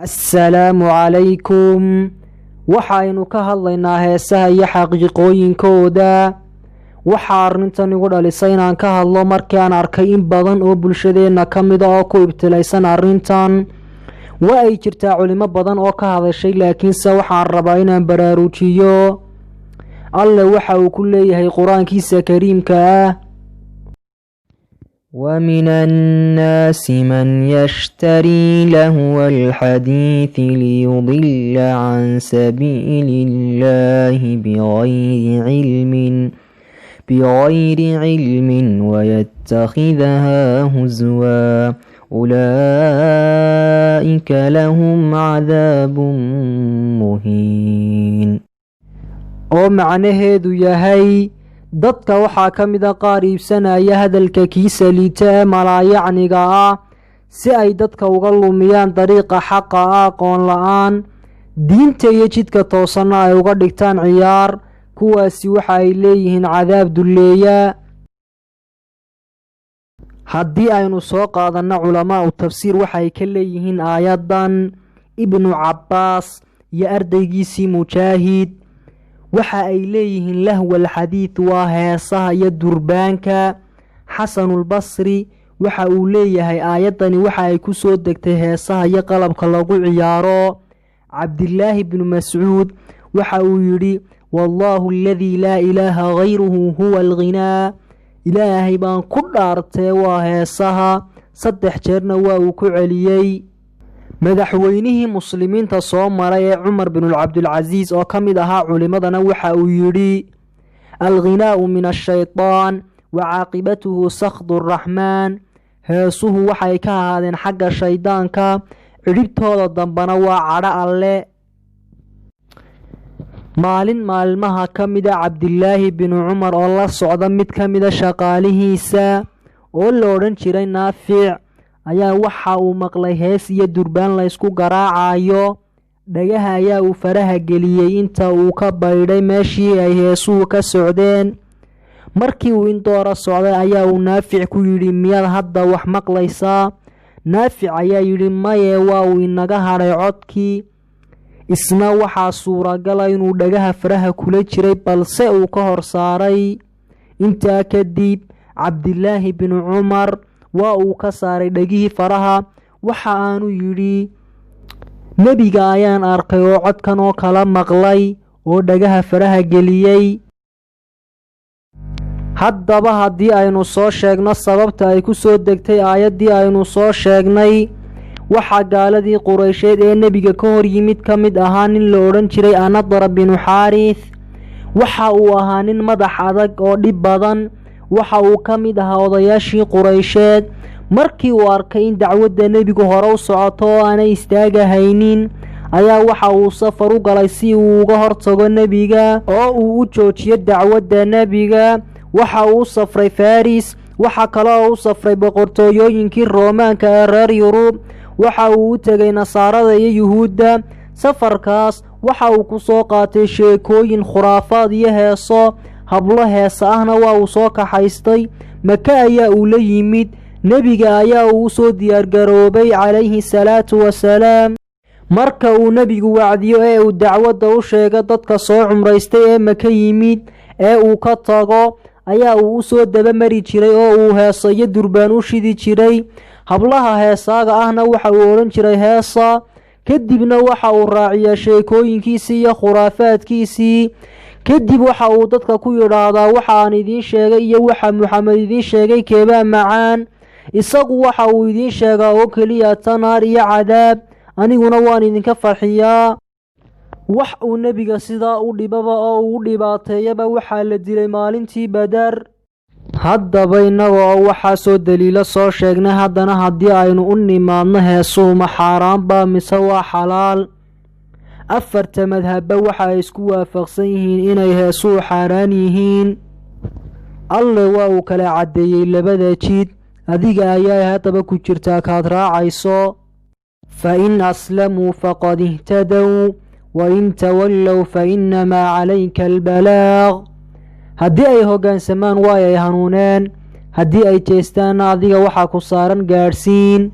assalaamu calaykum. waxaynu ka hadlaynaa heesaha iyo xaqiiqooyinkooda. waxaa arrintan igu dhalisay inaan ka hadlo markii aan arkay in badan oo bulshadeenna ka mida oo ku ibtilaysan arrintan. waa ay jirtaa culimo badan oo ka hadashay, laakiinse waxaan rabaa inaan baraarujiyo. alle waxa uu ku leeyahay qur-aankiisa kariimka ah: ومن الناس من يشتري لهو الحديث ليضل عن سبيل الله بغير علم ويتخذها هزوا أولئك لهم عذاب مهين. oo macnaheedu yahay dadka waxaa ka mida qaar iibsanaya hadalka kiisa liita ee malaayacniga ah si ay dadka uga lumiyaan dariiqa xaqa ah aqoon la-aan, diinta iyo jidka toosanna ay uga dhigtaan ciyaar. kuwaasi waxa ay leeyihiin cadaab dulleeya. haddii aynu soo qaadanno culamaau tafsiir waxay ka leeyihiin aayaddan ibnu cabbaas iyo ardaygiisii mujaahid. waxa ay leeyihiin lahwal xadiid waa heesaha iyo durbaanka. xasanulbasri waxa uu leeyahay aayaddani waxa ay ku soo degtay heesaha iyo qalabka lagu ciyaaro. cabdilaahi bnu mascuud waxa uu yidhi: wallaahu aladii laa ilaaha hayruhu huwa alghinaa. ilaahay baan ku dhaartee waa heesaha. 3 jeerna waa uu ku celiyey. madaxweynihii muslimiinta soo maray ee cumar binulcabdilcasiis oo ka mid ahaa culimadana waxa uu yidhi: alghinaa'u min ashaytaan wa caaqibatuhu sakhdu raxmaan. heesuhu waxay ka ahaadeen xagga shaydaanka, cidhibtooda dambana waa cadho alle. maalin maalmaha ka mida cabdilaahi binu cumar oo la socda mid ka mida shaqaalihiisa oo la odhan jiray naafic ayaa waxa uu maqlay hees iyo durbaan la ysku garaacayo. dhagaha ayaa uu faraha geliyey inta uu ka baydhay meeshii ay heesuhu ka socdeen. markii uu indoora socday ayaa uu naafic ku yidhi: miyaad hadda wax maqlaysaa? naafic ayaa yidhi: maye, waa uu inaga hadhay codkii. isna waxaa suuragala inuu dhagaha faraha kula jiray balse uu ka hor saaray. intaa kadib cabdilaahi binu cumar waa uu ka saaray dhegihii faraha. waxa aanu yidhi: nebiga ayaan arkay oo codkan oo kala maqlay oo dhagaha faraha geliyey. haddaba haddii aynu soo sheegno sababta ay ku soo degtay aayaddii aynu soo sheegnay, waxaa gaaladii quraysheed ee nebiga ka hor yimid ka mid ahaa nin la odhan jiray anadara binu xaaris. waxa uu ahaa nin madax adag oo dhib badan. waxa uu ka mid ahaa odayaashii quraysheed. markii uu arkay in dacwadda nebigu hore u socoto oo aanay istaagahaynin ayaa waxa uu safar u galay si uu uga hortago nebiga oo uu u joojiyo dacwadda nebiga. waxa uu u safray faris. waxa kale oo u safray boqortooyooyinkii roomaanka ee reer yurub. waxa uu u tegay nasaarada iyo yuhuudda. safarkaas waxa uu ku soo qaatay sheekooyin, khuraafaad iyo heeso. hablo heesa ahna waa uu soo kaxaystay. maka ayaa uu la yimid. nebiga ayaa uu soo diyaargaroobay calayhi salaatu wasalaam. marka uu nebigu wacdiyo ee uu dacwadda u sheego dadka soo cumraystay ee maka yimid ee uu ka tago ayaa uu u soo dabamari jiray oo uu heeso iyo durbaan u shidi jiray. hablaha heesaaga ahna waxa uu odhan jiray heesa. kadibna waxa uu raaciyaa sheekooyinkiisii iyo khuraafaadkiisii. kadib waxa uu dadka ku yidhaahdaa: waxaan idiin sheegay iyo waxa muxamed idiin sheegay keebaa macaan? isagu waxa uu idiin sheegaa oo keliya tanaar iyo cadaab, aniguna waan idinka farxiyaa. wax uu nebiga sidaa u dhibaba oo uu dhibaateeyaba waxaa la dilay maalintii badar. haddaba innaga oo waxaa soo daliilo soo sheegnay, haddana haddii aynu u nimaadno heesuhu ma xaaraanba mise waa xalaal? 4 madhabba waxa ay isku waafaqsan yihiin inay heesuhu xaaraan yihiin. alle waa uu kala caddeeyey labada jid. adiga ayaa haddaba ku jirtaa kaad raacayso. fa in aslamuu faqad ihtadow wa in tawallow fa innamaa calayka albalaaq. haddii ay hoggaansamaan waay ay hanuuneen, haddii ay jeestaanna adiga waxaa ku saaran gaadhsiin.